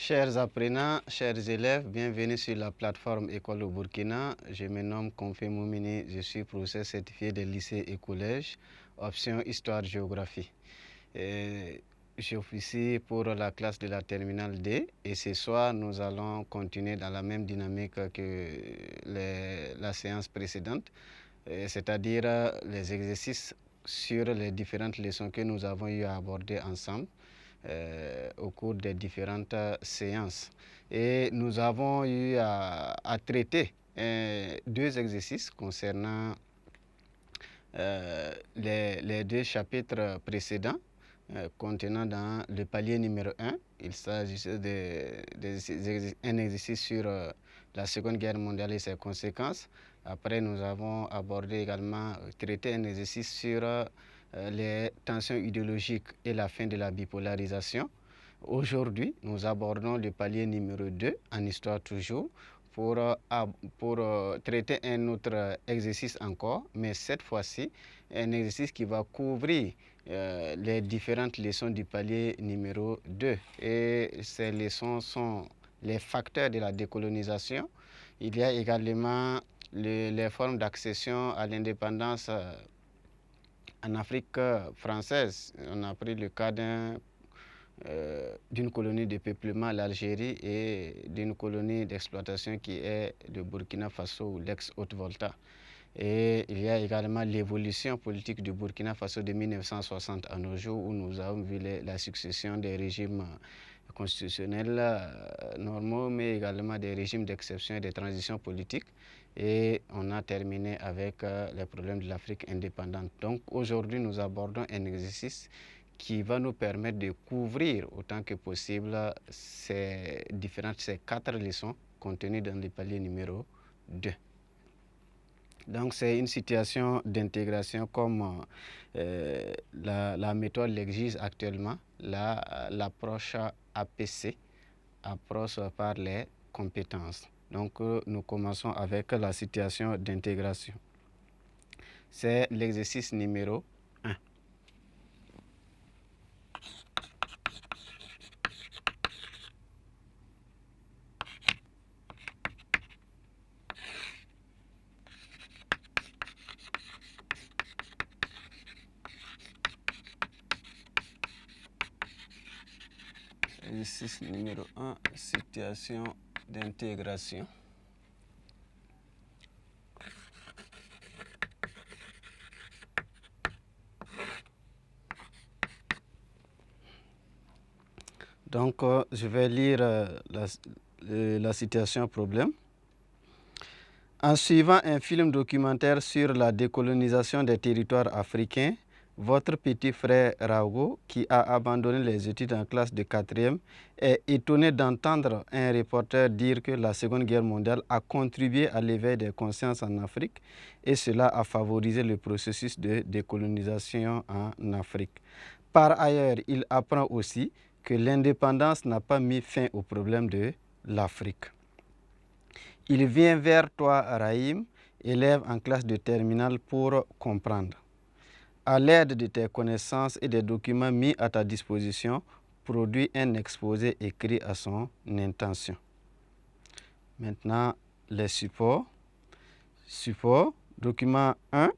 Chers apprenants, chers élèves, bienvenue sur la plateforme École au Burkina. Je me nomme Konfé Moumini, je suis professeur certifié des lycées et collèges, option Histoire-Géographie. Je suis ici pour la classe de la terminale D et ce soir nous allons continuer dans la même dynamique que la séance précédente, c'est-à-dire les exercices sur les différentes leçons que nous avons eu à aborder ensemble. Au cours des différentes séances. Et nous avons eu à traiter deux exercices concernant les deux chapitres précédents contenant dans le palier numéro 1. Il s'agissait d'un exercice sur la Seconde Guerre mondiale et ses conséquences. Après, nous avons abordé également, traité un exercice sur les tensions idéologiques et la fin de la bipolarisation. Aujourd'hui, nous abordons le palier numéro 2, en histoire toujours, pour traiter un autre exercice encore, mais cette fois-ci, un exercice qui va couvrir les différentes leçons du palier numéro 2. Et ces leçons sont les facteurs de la décolonisation. Il y a également les formes d'accession à l'indépendance en Afrique française. On a pris le cas d'une colonie de peuplement, l'Algérie, et d'une colonie d'exploitation qui est le Burkina Faso ou l'ex-Haute-Volta. Et il y a également l'évolution politique du Burkina Faso de 1960 à nos jours, où nous avons vu la succession des régimes constitutionnels normaux, mais également des régimes d'exception et de transition politique. Et on a terminé avec les problèmes de l'Afrique indépendante. Donc aujourd'hui, nous abordons un exercice qui va nous permettre de couvrir autant que possible ces 4 leçons contenues dans le palier numéro 2. Donc c'est une situation d'intégration comme la méthode l'exige actuellement, l'approche APC, approche par les compétences. Donc nous commençons avec la situation d'intégration. C'est l'exercice numéro 1. Exercice numéro 1, situation d'intégration. Donc, je vais lire la situation problème. En suivant un film documentaire sur la décolonisation des territoires africains, votre petit frère Raogo, qui a abandonné les études en classe de 4e, est étonné d'entendre un reporter dire que la Seconde Guerre mondiale a contribué à l'éveil des consciences en Afrique et cela a favorisé le processus de décolonisation en Afrique. Par ailleurs, il apprend aussi que l'indépendance n'a pas mis fin au problème de l'Afrique. Il vient vers toi, Raïm, élève en classe de terminale, pour comprendre. À l'aide de tes connaissances et des documents mis à ta disposition, produis un exposé écrit à son intention. Maintenant, les supports. Support, document 1.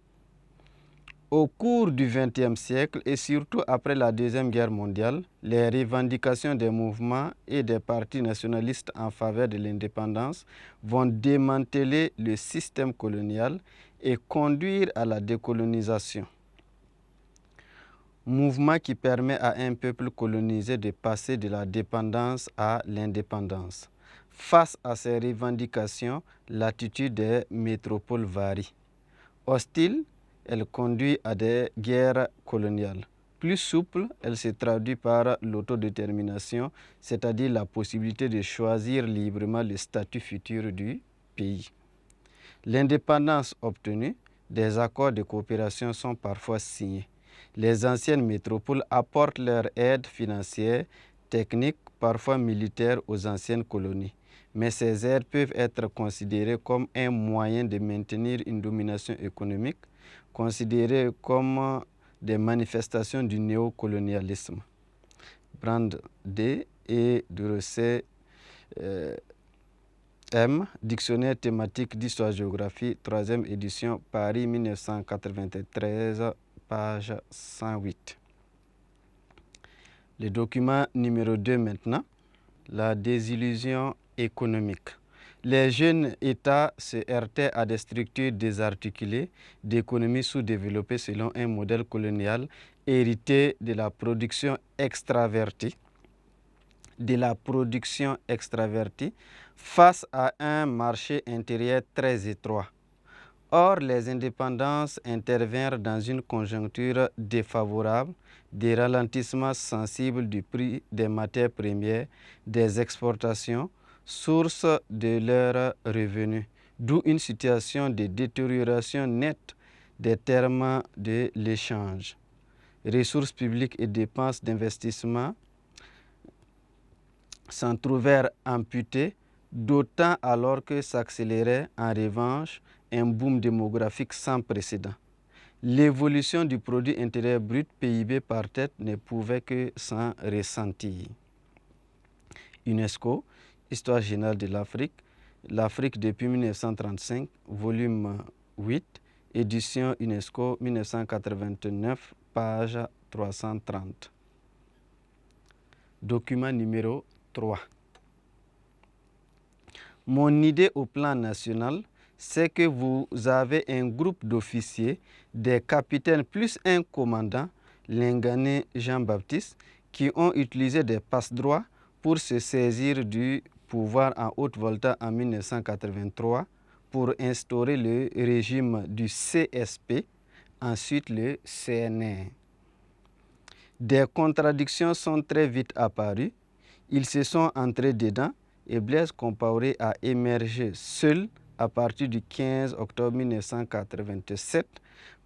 Au cours du XXe siècle et surtout après la Deuxième Guerre mondiale, les revendications des mouvements et des partis nationalistes en faveur de l'indépendance vont démanteler le système colonial et conduire à la décolonisation. Mouvement qui permet à un peuple colonisé de passer de la dépendance à l'indépendance. Face à ces revendications, l'attitude des métropoles varie. Hostile, elle conduit à des guerres coloniales. Plus souple, elle se traduit par l'autodétermination, c'est-à-dire la possibilité de choisir librement le statut futur du pays. L'indépendance obtenue, des accords de coopération sont parfois signés. Les anciennes métropoles apportent leur aide financière, technique, parfois militaire aux anciennes colonies. Mais ces aides peuvent être considérées comme un moyen de maintenir une domination économique, considérées comme des manifestations du néocolonialisme. Brand D et Duroset M. Dictionnaire thématique d'histoire-géographie, 3e édition, Paris 1993, page 108. Le document numéro 2 maintenant, la désillusion économique. Les jeunes États se heurtaient à des structures désarticulées d'économies sous-développées selon un modèle colonial hérité de la production extravertie face à un marché intérieur très étroit. Or, les indépendances intervinrent dans une conjoncture défavorable, des ralentissements sensibles du prix des matières premières, des exportations, source de leurs revenus, d'où une situation de détérioration nette des termes de l'échange. Ressources publiques et dépenses d'investissement s'en trouvèrent amputées, d'autant alors que s'accélérait en revanche un boom démographique sans précédent. L'évolution du produit intérieur brut PIB par tête ne pouvait que s'en ressentir. UNESCO, Histoire générale de l'Afrique, l'Afrique depuis 1935, volume 8, édition UNESCO 1989, page 330. Document numéro 3. Mon idée au plan national, c'est que vous avez un groupe d'officiers, des capitaines plus un commandant, Lingané Jean-Baptiste, qui ont utilisé des passe-droits pour se saisir du pouvoir en Haute-Volta en 1983 pour instaurer le régime du CSP, ensuite le CNR. Des contradictions sont très vite apparues. Ils se sont entrés dedans et Blaise Compaoré a émergé seul à partir du 15 octobre 1987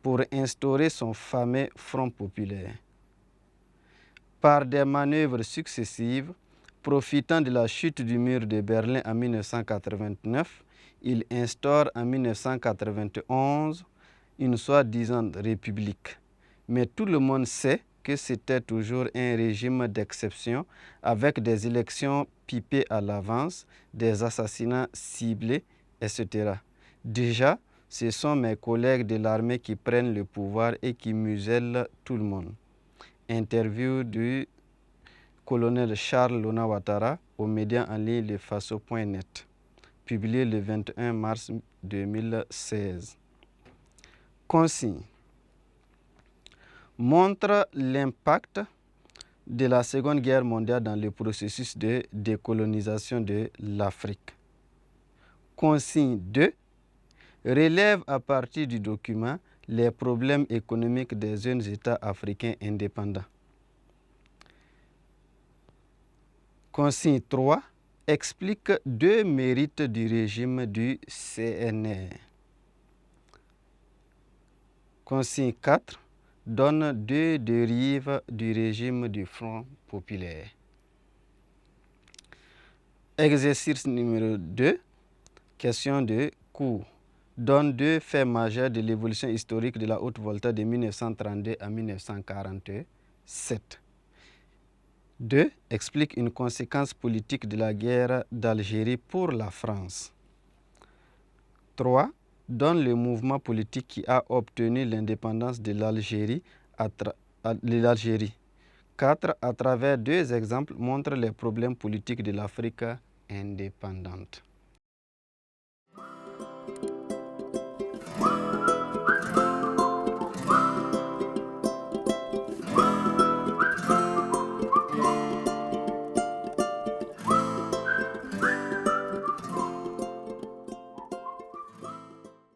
pour instaurer son fameux Front populaire. Par des manœuvres successives, profitant de la chute du mur de Berlin en 1989, il instaure en 1991 une soi-disant république. Mais tout le monde sait que c'était toujours un régime d'exception avec des élections pipées à l'avance, des assassinats ciblés, etc. Déjà, ce sont mes collègues de l'armée qui prennent le pouvoir et qui musellent tout le monde. Interview du colonel Charles Lona Ouattara aux médias en ligne lefaso.net, publié le 21 mars 2016. Consigne montre l'impact de la Seconde Guerre mondiale dans le processus de décolonisation de l'Afrique. Consigne 2 relève à partir du document les problèmes économiques des jeunes États africains indépendants. Consigne 3 explique 2 mérites du régime du CNR. Consigne 4 donne 2 dérives du régime du Front populaire. Exercice numéro 2, question de cours. Donne 2 faits majeurs de l'évolution historique de la Haute-Volta de 1932 à 1947. 2. Explique une conséquence politique de la guerre d'Algérie pour la France. 3. Donne le mouvement politique qui a obtenu l'indépendance de l'Algérie. 4. À travers 2 exemples, montre les problèmes politiques de l'Afrique indépendante.